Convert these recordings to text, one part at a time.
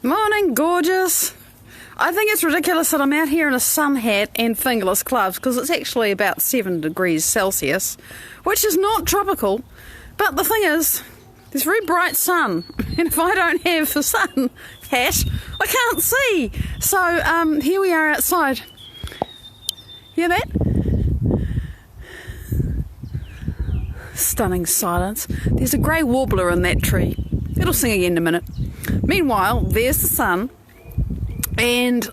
Morning, gorgeous. I think it's ridiculous that I'm out here in a sun hat and fingerless gloves because it's actually about 7 degrees Celsius, which is not tropical. But the thing is, there's very bright sun, and if I don't have the sun hat, I can't see. So here we are outside. Hear that? Stunning silence. There's a grey warbler in that tree. It'll sing again in a minute. Meanwhile, there's the sun, and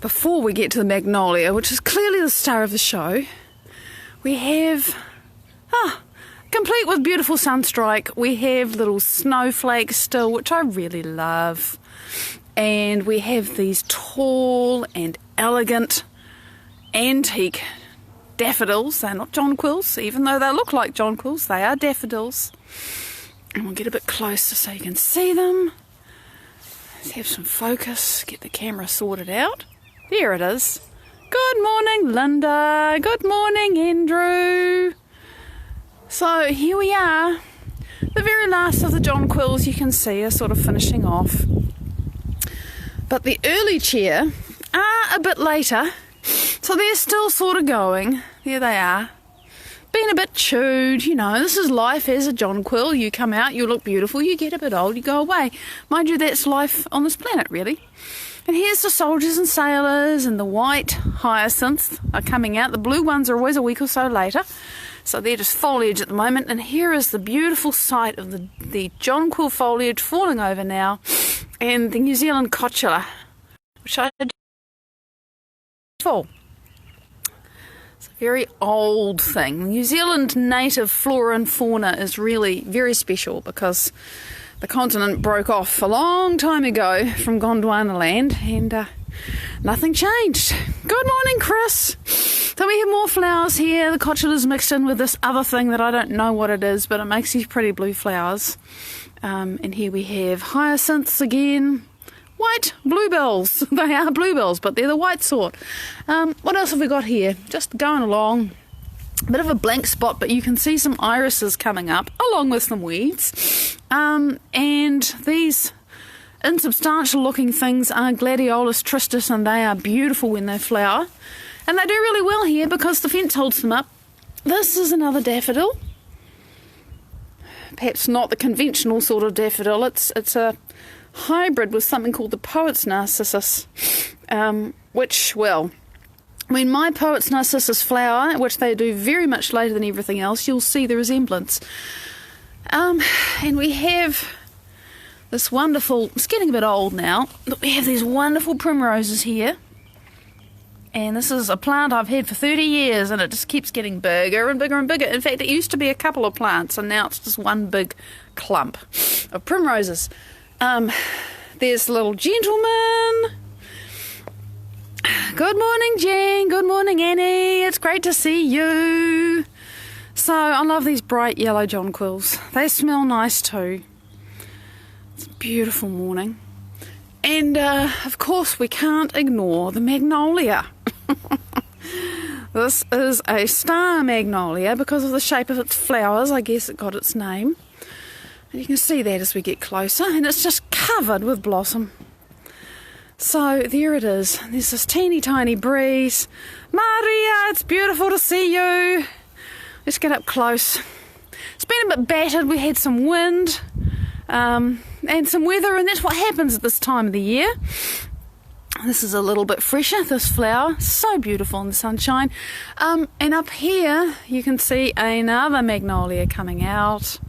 before we get to the magnolia, which is clearly the star of the show, we have, complete with beautiful sunstrike, we have little snowflakes still, which I really love, and we have these tall and elegant antique daffodils. They're not jonquils, even though they look like jonquils, they are daffodils. And we'll get a bit closer so you can see them. Let's have some focus, get the camera sorted out. There it is. Good morning, Linda. Good morning, Andrew. So here we are. The very last of the jonquils you can see are sort of finishing off. But the early cheer are a bit later, so they're still sort of going. There they are. Been a bit chewed, you know, this is life as a jonquil. You come out, you look beautiful, you get a bit old, you go away. Mind you, that's life on this planet, really. And here's the soldiers and sailors, and the white hyacinths are coming out. The blue ones are always a week or so later, so they're just foliage at the moment. And here is the beautiful sight of the jonquil foliage falling over now, and the New Zealand cotula, which I did fall. It's a very old thing. New Zealand native flora and fauna is really very special because the continent broke off a long time ago from Gondwana land, and nothing changed. Good morning, Chris. So we have more flowers here. The cotula's mixed in with this other thing that I don't know what it is, but it makes these pretty blue flowers. And here we have hyacinths again. White bluebells. They are bluebells, but they're the white sort. What else have we got here? Just going along. A bit of a blank spot, but you can see some irises coming up, along with some weeds. And these insubstantial looking things are Gladiolus tristis, and they are beautiful when they flower. And they do really well here because the fence holds them up. This is another daffodil. Perhaps not the conventional sort of daffodil. It's a hybrid with something called the poet's narcissus, which, well, when my poet's narcissus flower, which they do very much later than everything else, you'll see the resemblance. And we have this wonderful, it's getting a bit old now, but we have these wonderful primroses here. And this is a plant I've had for 30 years, and it just keeps getting bigger and bigger and bigger. In fact, it used to be a couple of plants, and now it's just one big clump of primroses. There's the little gentleman. Good morning, Jen. Good morning, Annie. It's great to see you. So I love these bright yellow jonquils. They smell nice too. It's a beautiful morning. And of course we can't ignore the magnolia. This is a star magnolia because of the shape of its flowers. I guess it got its name. And you can see that as we get closer, and it's just covered with blossom. So there it is. There's this teeny tiny breeze. Maria, it's beautiful to see you. Let's get up close. It's been a bit battered. We had some wind and some weather, and that's what happens at this time of the year. This is a little bit fresher, this flower. So beautiful in the sunshine. And up here you can see another magnolia coming out.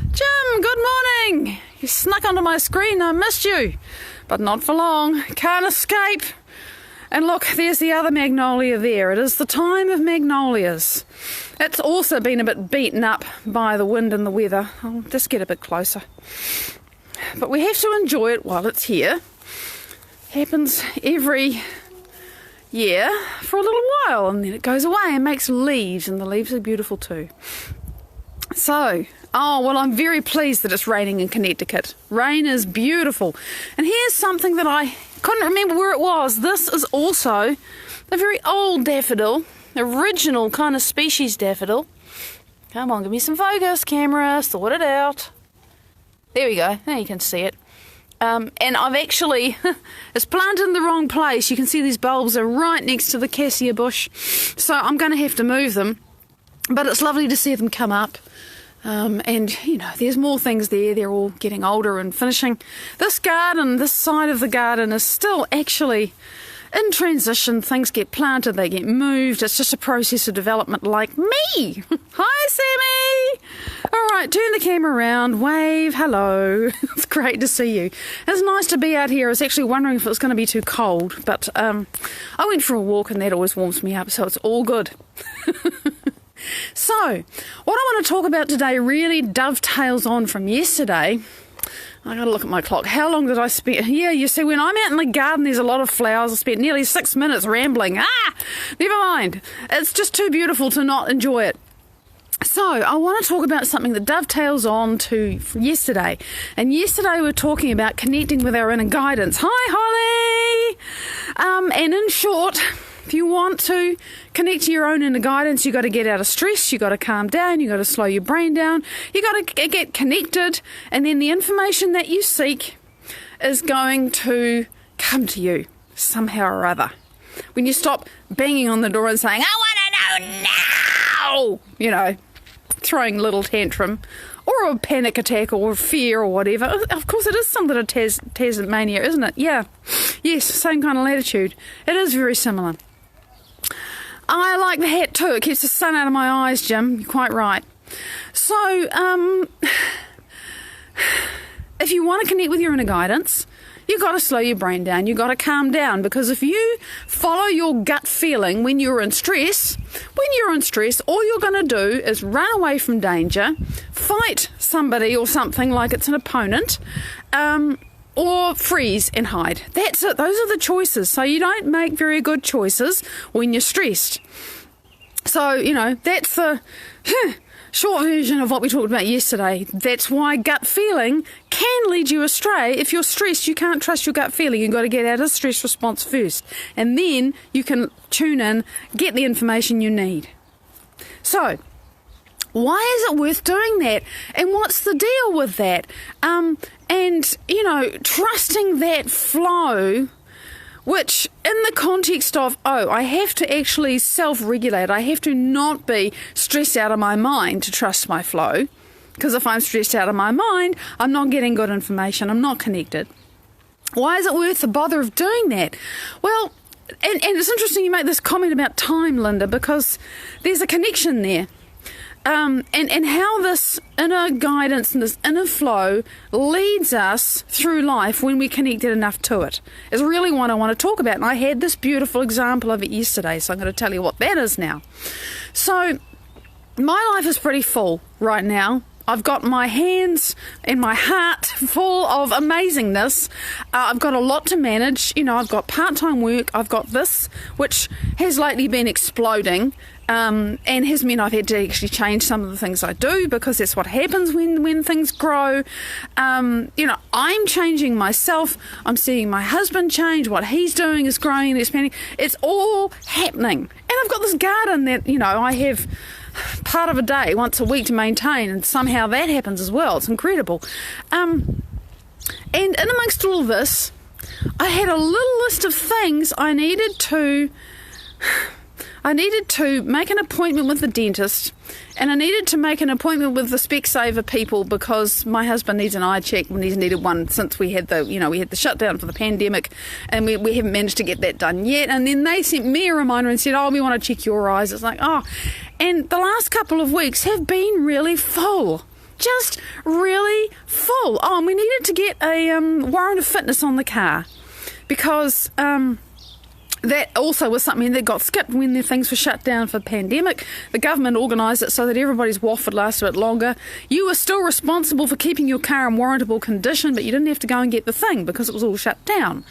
Jim, good morning. You snuck onto my screen. I missed you, but not for long. Can't escape. And look, there's the other magnolia there. It is the time of magnolias. It's also been a bit beaten up by the wind and the weather. I'll just get a bit closer. But we have to enjoy it while it's here. Happens every year for a little while, and then it goes away and makes leaves, and the leaves are beautiful too. So, well, I'm very pleased that it's raining in Connecticut. Rain is beautiful. And here's something that I couldn't remember where it was. This is also a very old daffodil, original kind of species daffodil. Come on, give me some focus, camera, sort it out. There we go. Now you can see it. And I've actually, it's planted in the wrong place. You can see these bulbs are right next to the cassia bush. So I'm going to have to move them. But it's lovely to see them come up. And, there's more things there. They're all getting older and finishing. This side of the garden is still actually in transition. Things get planted, they get moved. It's just a process of development like me. Hi, Sammy. All right, turn the camera around, wave, hello. It's great to see you. It's nice to be out here. I was actually wondering if it was going to be too cold, but I went for a walk and that always warms me up, so it's all good. So, what I want to talk about today really dovetails on from yesterday. I got to look at my clock. How long did I spend? Yeah, you see, when I'm out in the garden, there's a lot of flowers. I spent nearly 6 minutes rambling. Never mind. It's just too beautiful to not enjoy it. So, I want to talk about something that dovetails on to yesterday. And yesterday we were talking about connecting with our inner guidance. Hi, Holly! And in short, if you want to connect to your own inner guidance, you've got to get out of stress, you've got to calm down, you've got to slow your brain down, you've got to get connected, and then the information that you seek is going to come to you somehow or other. When you stop banging on the door and saying, I want to know now, throwing a little tantrum, or a panic attack or fear or whatever. Of course, it is something of Tasmania, isn't it? Yeah. Yes, same kind of latitude. It is very similar. I like the hat too. It keeps the sun out of my eyes, Jim. You're quite right. So, if you want to connect with your inner guidance, you've got to slow your brain down. You've got to calm down, because if you follow your gut feeling when you're in stress, all you're going to do is run away from danger, fight somebody or something like it's an opponent, or freeze and hide. That's it. Those are the choices. So you don't make very good choices when you're stressed. So, that's the short version of what we talked about yesterday. That's why gut feeling can lead you astray. If you're stressed, you can't trust your gut feeling. You've got to get out of the stress response first. And then you can tune in, get the information you need. So, why is it worth doing that? And what's the deal with that? And, trusting that flow, which in the context of, I have to actually self-regulate. I have to not be stressed out of my mind to trust my flow. Because if I'm stressed out of my mind, I'm not getting good information. I'm not connected. Why is it worth the bother of doing that? Well, and it's interesting you make this comment about time, Linda, because there's a connection there. And how this inner guidance and this inner flow leads us through life when we're connected enough to it is really what I want to talk about. And I had this beautiful example of it yesterday, so I'm going to tell you what that is now. So my life is pretty full right now. I've got my hands and my heart full of amazingness. I've got a lot to manage. I've got part-time work. I've got this, which has lately been exploding. And has meant I've had to actually change some of the things I do, because that's what happens when things grow. I'm changing myself. I'm seeing my husband change. What he's doing is growing and expanding. It's all happening. And I've got this garden that, I have part of a day once a week to maintain, and somehow that happens as well. It's incredible. And in amongst all of this, I had a little list of things I needed to make an appointment with the dentist, and I needed to make an appointment with the Specsavers people, because my husband needs an eye check when he's needed one since we had the shutdown for the pandemic, and we haven't managed to get that done yet. And then they sent me a reminder and said, we want to check your eyes. It's like, and the last couple of weeks have been really full. Just really full. And we needed to get a warrant of fitness on the car, because that also was something that got skipped when the things were shut down for the pandemic. The government organised it so that everybody's waff would last a bit longer. You were still responsible for keeping your car in warrantable condition, but you didn't have to go and get the thing because it was all shut down.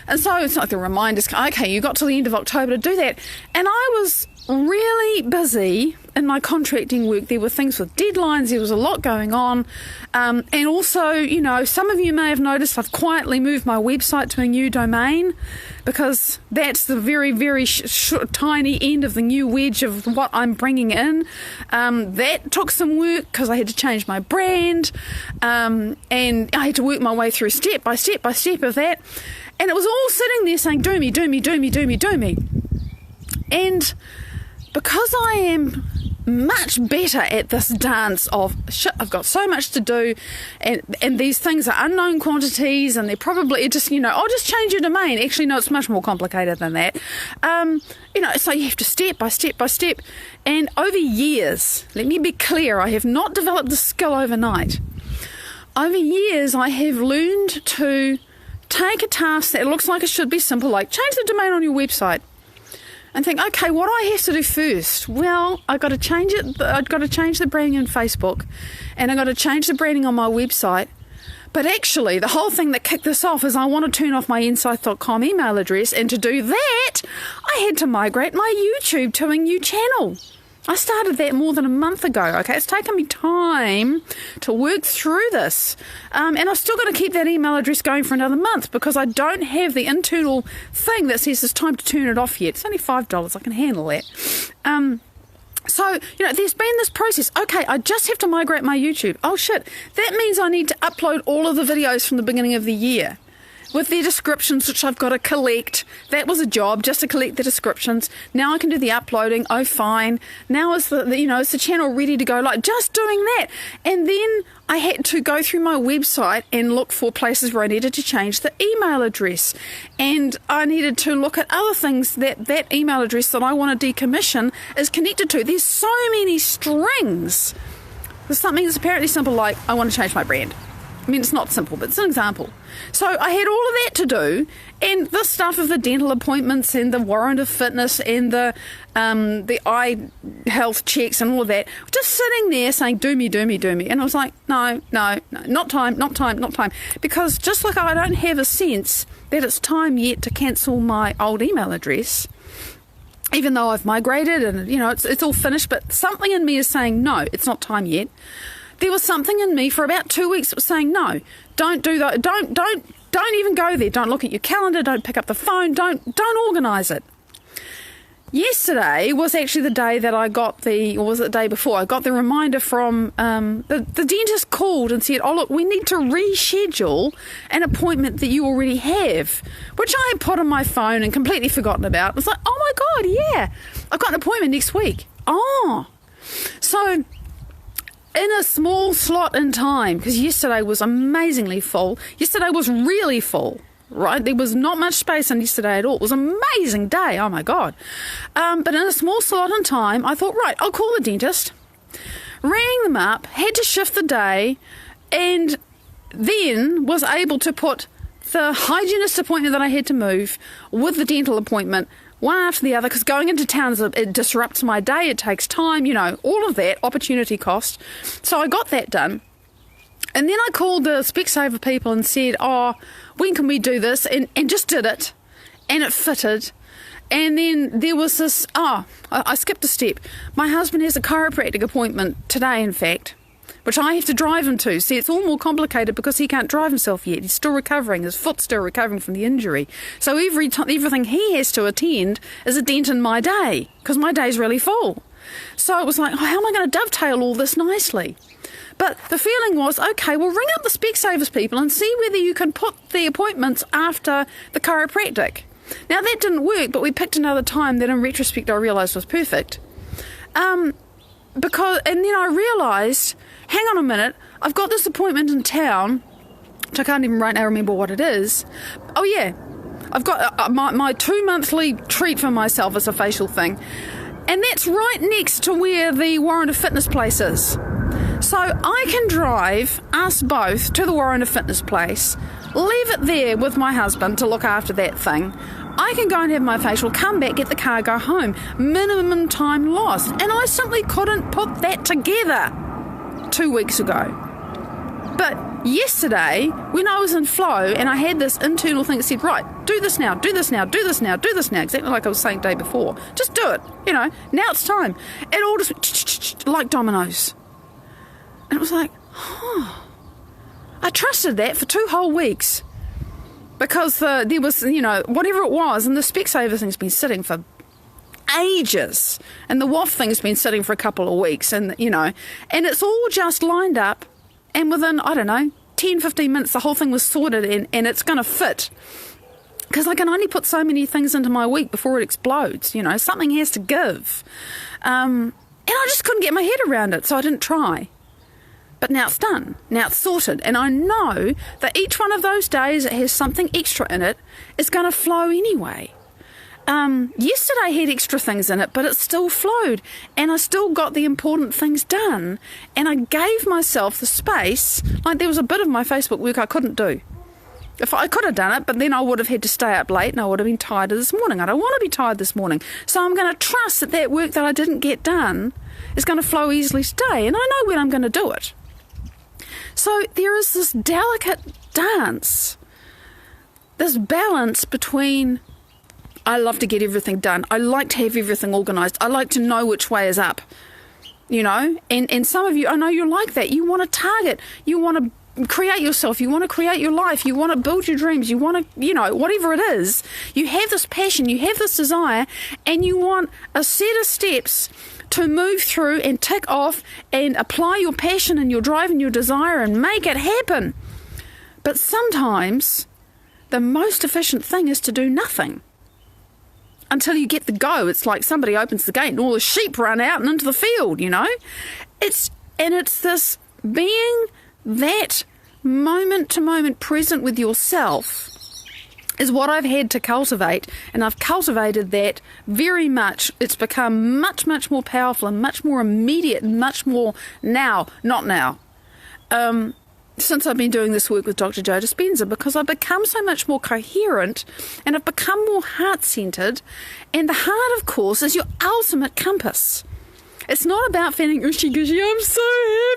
And so it's like the reminders, okay, you got to the end of October to do that. And I was really busy in my contracting work. There were things with deadlines, there was a lot going on, and also, you know, some of you may have noticed I've quietly moved my website to a new domain, because that's the very, very tiny end of the new wedge of what I'm bringing in. That took some work because I had to change my brand, and I had to work my way through step by step by step of that, and it was all sitting there saying, do me, do me, do me, do me, do me. And because I am much better at this dance of shit, I've got so much to do, and these things are unknown quantities, and they're probably just, you know, I'll just change your domain. Actually, no, it's much more complicated than that. You know, so you have to step by step by step. And over years, let me be clear, I have not developed the skill overnight. Over years, I have learned to take a task that looks like it should be simple, like change the domain on your website, and think, okay, what do I have to do first? Well, I've got to change it. I've got to change the branding on Facebook, and I've got to change the branding on my website. But actually, the whole thing that kicked this off is I want to turn off my insight.com email address, and to do that, I had to migrate my YouTube to a new channel. I started that more than a month ago, okay? It's taken me time to work through this. And I've still got to keep that email address going for another month because I don't have the internal thing that says it's time to turn it off yet. It's only $5. I can handle that. So, you know, there's been this process. Okay, I just have to migrate my YouTube. Oh, shit. That means I need to upload all of the videos from the beginning of the year, with their descriptions, which I've got to collect. That was a job, just to collect the descriptions. Now I can do the uploading. Oh, fine. Now is is the channel ready to go? Like, just doing that. And then I had to go through my website and look for places where I needed to change the email address. And I needed to look at other things that email address that I want to decommission is connected to. There's so many strings. There's something that's apparently simple, like I want to change my brand. I mean, it's not simple, but it's an example. So I had all of that to do, and the stuff of the dental appointments and the warrant of fitness and the eye health checks and all of that, just sitting there saying, do me, do me, do me. And I was like, no, not time. Because just like I don't have a sense that it's time yet to cancel my old email address, even though I've migrated and, you know, it's all finished, but something in me is saying, no, it's not time yet. There was something in me for about 2 weeks that was saying, no, don't do that. Don't even go there. Don't look at your calendar. Don't pick up the phone. Don't organise it. Yesterday was actually the day that I got or was it the day before? I got the reminder from the dentist called and said, oh, look, we need to reschedule an appointment that you already have, which I had put on my phone and completely forgotten about. I was like, oh, my God, yeah, I've got an appointment next week. Oh, so in a small slot in time, because yesterday was amazingly full. Yesterday was really full, right? There was not much space on yesterday at all. It was an amazing day. Oh, my God. But in a small slot in time, I thought, right, I'll call the dentist. Rang them up, had to shift the day, and then was able to put the hygienist appointment that I had to move with the dental appointment one after the other, because going into town, it disrupts my day, it takes time, you know, all of that, opportunity cost. So I got that done. And then I called the Specsavers people and said, oh, when can we do this? And just did it. And it fitted. And then there was this, I skipped a step. My husband has a chiropractic appointment today, in fact, which I have to drive him to. See, it's all more complicated because he can't drive himself yet. He's still recovering. His foot's still recovering from the injury. So everything he has to attend is a dent in my day, because my day's really full. So it was like, how am I going to dovetail all this nicely? But the feeling was, okay, well, ring up the Specsavers people and see whether you can put the appointments after the chiropractic. Now, that didn't work, but we picked another time that in retrospect I realised was perfect. And then I realised, hang on a minute, I've got this appointment in town, which I can't even right now remember what it is. Oh, yeah, I've got my 2-monthly treat for myself as a facial thing. And that's right next to where the Warrant of Fitness place is. So I can drive us both to the Warrant of Fitness place, leave it there with my husband to look after that thing. I can go and have my facial, come back, get the car, go home. Minimum time lost. And I simply couldn't put that together 2 weeks ago. But yesterday, when I was in flow and I had this internal thing that said, right, do this now, do this now, do this now, do this now, exactly like I was saying the day before. Just do it, now it's time. It all just like dominoes. And it was like, I trusted that for 2 whole weeks because there was, whatever it was, and the Specsavers thing's been sitting for ages, and the WAF thing's been sitting for a couple of weeks, and and it's all just lined up, and within, I don't know, 10, 15 minutes, the whole thing was sorted, and it's going to fit. Because I can only put so many things into my week before it explodes, something has to give. And I just couldn't get my head around it, so I didn't try. But now it's done. Now it's sorted. And I know that each one of those days that has something extra in it is going to flow anyway. Yesterday had extra things in it, but it still flowed. And I still got the important things done. And I gave myself the space. Like there was a bit of my Facebook work I couldn't do. If I could have done it, but then I would have had to stay up late and I would have been tired this morning. I don't want to be tired this morning. So I'm going to trust that that work that I didn't get done is going to flow easily today. And I know when I'm going to do it. So there is this delicate dance, this balance between I love to get everything done. I like to have everything organised. I like to know which way is up, And some of you, I know you're like that. You want to target. You want to create yourself. You want to create your life. You want to build your dreams. You want to, whatever it is. You have this passion. You have this desire. And you want a set of steps to move through and tick off and apply your passion and your drive and your desire and make it happen. But sometimes the most efficient thing is to do nothing until you get the go. It's like somebody opens the gate and all the sheep run out and into the field, It's this being that moment to moment present with yourself is what I've had to cultivate, and I've cultivated that very much. It's become much, much more powerful and much more immediate and much more now, not now, since I've been doing this work with Dr. Joe Dispenza, because I've become so much more coherent and I've become more heart-centered, and the heart, of course, is your ultimate compass. It's not about feeling ushy-gushy, I'm so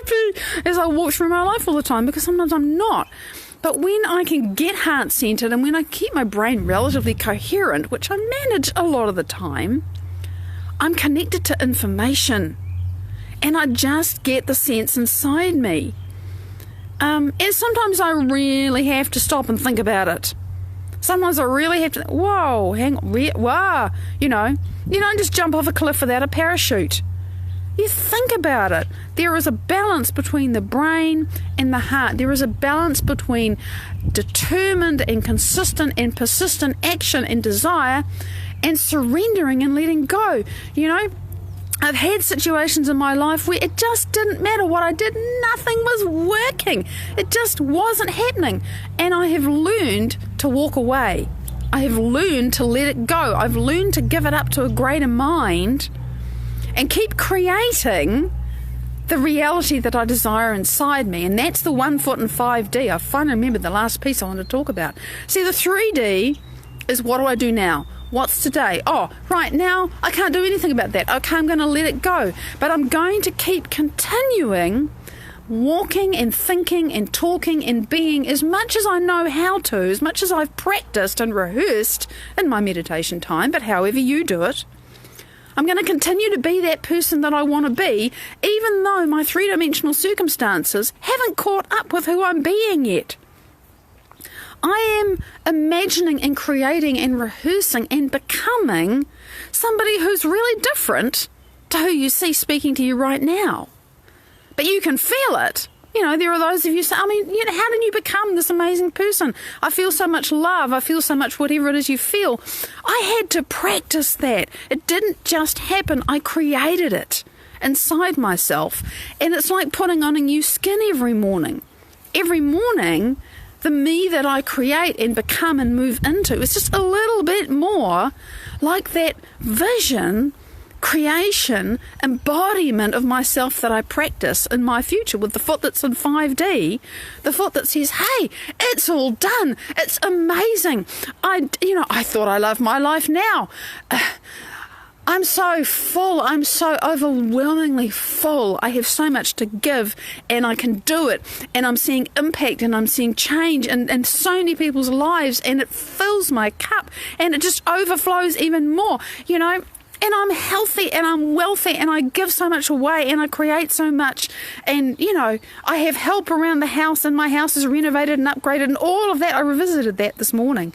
happy, as I walk through my life all the time, because sometimes I'm not. But when I can get heart-centered and when I keep my brain relatively coherent, which I manage a lot of the time, I'm connected to information. And I just get the sense inside me. And sometimes I really have to stop and think about it. Sometimes I really have to, whoa, hang on, wow, you don't just jump off a cliff without a parachute. You think about it. There is a balance between the brain and the heart. There is a balance between determined and consistent and persistent action and desire and surrendering and letting go. I've had situations in my life where it just didn't matter what I did. Nothing was working. It just wasn't happening. And I have learned to walk away. I have learned to let it go. I've learned to give it up to a greater mind and keep creating the reality that I desire inside me. And that's the 1 foot in 5D. I finally remembered the last piece I wanted to talk about. See, the 3D is what do I do now? What's today? Oh, right now, I can't do anything about that. Okay, I'm going to let it go. But I'm going to keep continuing walking and thinking and talking and being as much as I know how to, as much as I've practiced and rehearsed in my meditation time, but however you do it. I'm going to continue to be that person that I want to be, even though my three-dimensional circumstances haven't caught up with who I'm being yet. I am imagining and creating and rehearsing and becoming somebody who's really different to who you see speaking to you right now. But you can feel it. There are those of you say, how did you become this amazing person? I feel so much love. I feel so much whatever it is you feel. I had to practice that. It didn't just happen. I created it inside myself. And it's like putting on a new skin every morning. Every morning, the me that I create and become and move into is just a little bit more like that vision, creation, embodiment of myself that I practice in my future with the foot that's in 5D, the foot that says, hey, it's all done. It's amazing. I thought I loved my life now. I'm so full. I'm so overwhelmingly full. I have so much to give, and I can do it. And I'm seeing impact, and I'm seeing change in so many people's lives, and it fills my cup, and it just overflows even more, you know. And I'm healthy, and I'm wealthy, and I give so much away, and I create so much. And, you know, I have help around the house, and my house is renovated and upgraded, and all of that. I revisited that this morning.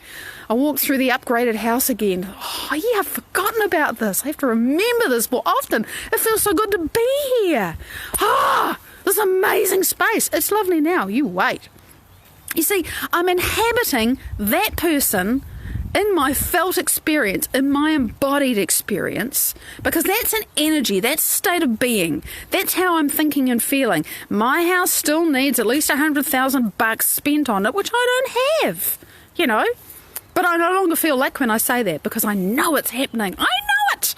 I walked through the upgraded house again. Oh, yeah, I've forgotten about this. I have to remember this more often. It feels so good to be here. This amazing space. It's lovely now. You wait. You see, I'm inhabiting that person in my felt experience, in my embodied experience, because that's an energy, that's a state of being. That's how I'm thinking and feeling. My house still needs at least $100,000 spent on it, which I don't have, you know. But I no longer feel like when I say that, because I know it's happening. I know it.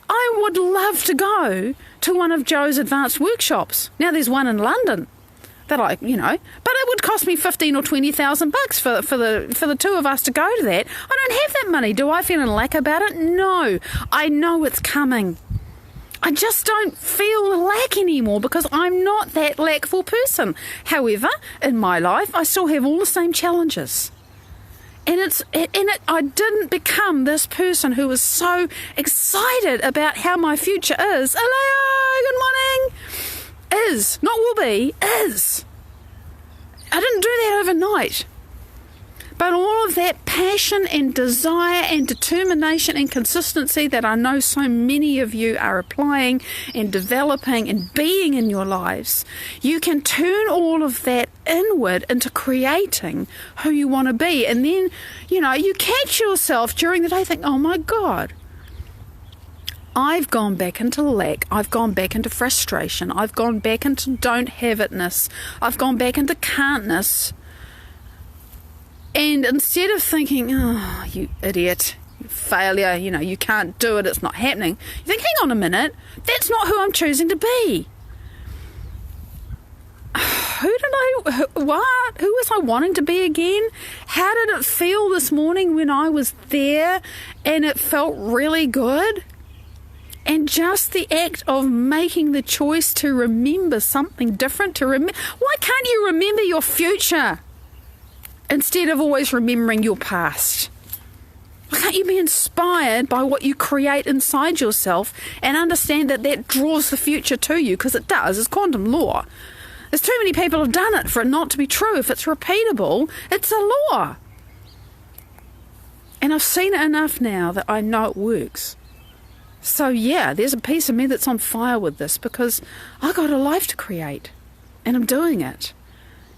I would love to go to one of Joe's advanced workshops. Now there's one in London that but it would cost me $15,000 or $20,000 for the two of us to go to that. I don't have that money. Do I feel in lack about it? No. I know it's coming. I just don't feel lack anymore because I'm not that lackful person. However, in my life, I still have all the same challenges. And I didn't become this person who was so excited about how my future is. Hello, good morning. Is, not will be, is. I didn't do that overnight. But all of that passion and desire and determination and consistency that I know so many of you are applying and developing and being in your lives, you can turn all of that inward into creating who you want to be. And then, you catch yourself during the day think, oh my God, I've gone back into lack. I've gone back into frustration. I've gone back into don't have itness. I've gone back into can'tness. And instead of thinking, oh, you idiot, you failure, you can't do it, it's not happening, you think, hang on a minute, that's not who I'm choosing to be. Who was I wanting to be again? How did it feel this morning when I was there and it felt really good? And just the act of making the choice to remember something different, why can't you remember your future instead of always remembering your past? Why can't you be inspired by what you create inside yourself and understand that draws the future to you? Because it does. It's quantum law. There's too many people have done it for it not to be true. If it's repeatable, it's a law. And I've seen it enough now that I know it works. So yeah, there's a piece of me that's on fire with this because I got a life to create and I'm doing it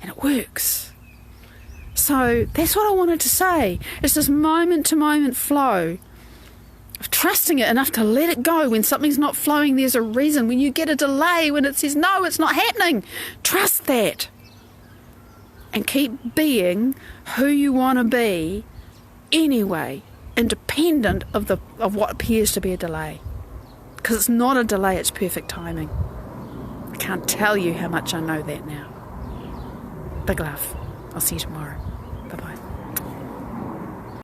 and it works. So that's what I wanted to say. It's this moment-to-moment flow of trusting it enough to let it go. When something's not flowing, there's a reason. When you get a delay, when it says, no, it's not happening, trust that. And keep being who you want to be anyway, independent of what appears to be a delay. Because it's not a delay, it's perfect timing. I can't tell you how much I know that now. Big love. I'll see you tomorrow.